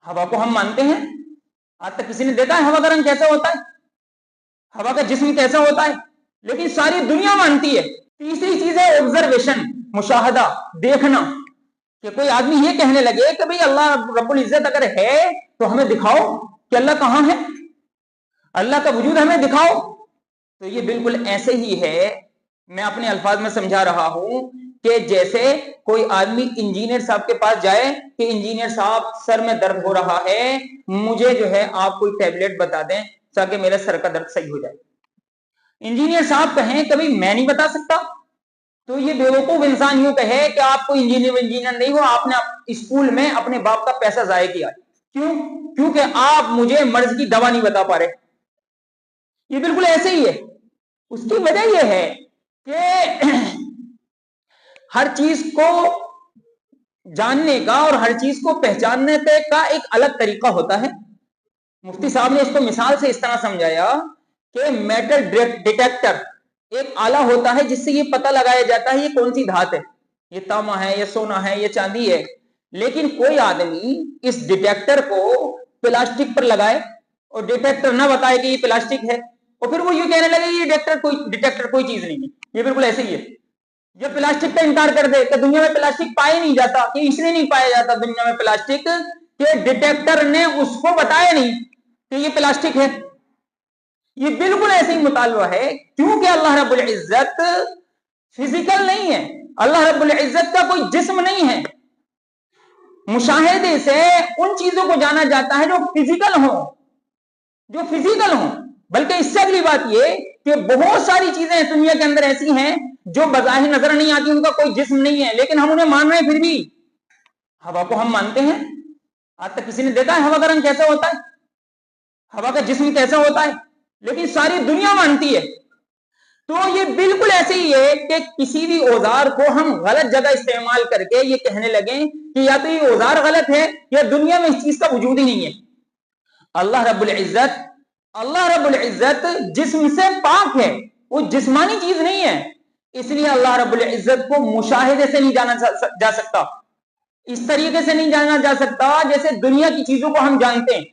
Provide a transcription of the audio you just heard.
हवा को हम मानते हैं? आज तक किसी ने देखा है हवा का रंग कैसा होता है, हवा का जिस्म कैसा होता है? लेकिन सारी दुनिया मानती है। तीसरी चीज है ऑब्जर्वेशन, मुशाहदा, देखना, कि कोई आदमी ये कहने लगे कि भाई अल्लाह रब्बुल इज्जत अगर है तो हमें दिखाओ कि अल्लाह कहां है, अल्लाह का वजूद हमें दिखाओ। तो ये बिल्कुल ऐसे ही है, मैं अपने अल्फाज में समझा रहा हूं कि जैसे कोई आदमी इंजीनियर साहब के पास जाए कि इंजीनियर साहब सर में दर्द हो रहा है, मुझे जो है आप कोई टैबलेट बता दें ताकि मेरे सर का दर्द सही हो जाए। इंजीनियर साहब कहें कभी मैं नहीं बता सकता, तो ये बेवकूफ इंसान यूं कहे कि आप कोई इंजीनियर नहीं हो, आपने स्कूल में अपने बाप का पैसा जाया किया। क्यों? क्योंकि आप मुझे मर्ज की दवा नहीं बता पा रहे। ये बिल्कुल ऐसे ही है। उसकी वजह यह है कि हर चीज को जानने का और हर चीज को पहचानने का एक अलग तरीका होता है। मुफ्ती साहब ने इसको मिसाल से इस तरह समझाया कि मेटल डिटेक्टर एक आला होता है जिससे ये पता लगाया जाता है ये कौन सी धात है, ये तांबा है, ये सोना है, ये चांदी है। लेकिन कोई आदमी इस डिटेक्टर को प्लास्टिक पर लगाए और डिटेक्टर ना बताए कि ये प्लास्टिक है, और फिर वो ये कहने लगे ये डिटेक्टर कोई चीज नहीं है। ये बिल्कुल ऐसे ही है। ये प्लास्टिक का इनकार कर दे कि दुनिया में प्लास्टिक पाया नहीं जाता, कि इसलिए नहीं पाया जाता दुनिया में प्लास्टिक कि डिटेक्टर ने उसको बताया नहीं कि ये प्लास्टिक है। ये बिल्कुल ऐसे ही मुतालबा है, क्योंकि अल्लाह रब्बुल इज्जत फिजिकल नहीं है, अल्लाह रब्बुल इज्जत का कोई जिस्म नहीं है। मुशाहिदे से उन चीजों को जाना जाता है जो फिजिकल हो, बल्कि इससे अगली बात ये कि बहुत सारी चीजें दुनिया के अंदर ऐसी हैं जो बज़ाहिर नजर नहीं आती, उनका कोई जिस्म नहीं है, लेकिन हम उन्हें मान रहे हैं। फिर भी हवा को हम मानते हैं। आज तक किसी ने देखा है हवा का रंग कैसा होता है, हवा का जिस्म कैसा होता है? लेकिन सारी दुनिया मानती है। तो ये बिल्कुल ऐसे ही है कि किसी भी औजार को हम गलत जगह इस्तेमाल करके ये कहने लगे कि या तो ये औजार गलत है या दुनिया में इस चीज का वजूद ही नहीं है। अल्लाह रब्बुल इज्जत जिस्म से पाक है, वो जिस्मानी चीज नहीं है। इसलिए अल्लाह रब्बुल इज्जत को मुशाहिदे से नहीं जाना जा सकता, इस तरीके से नहीं जाना जा सकता जैसे दुनिया की चीजों को हम जानते हैं।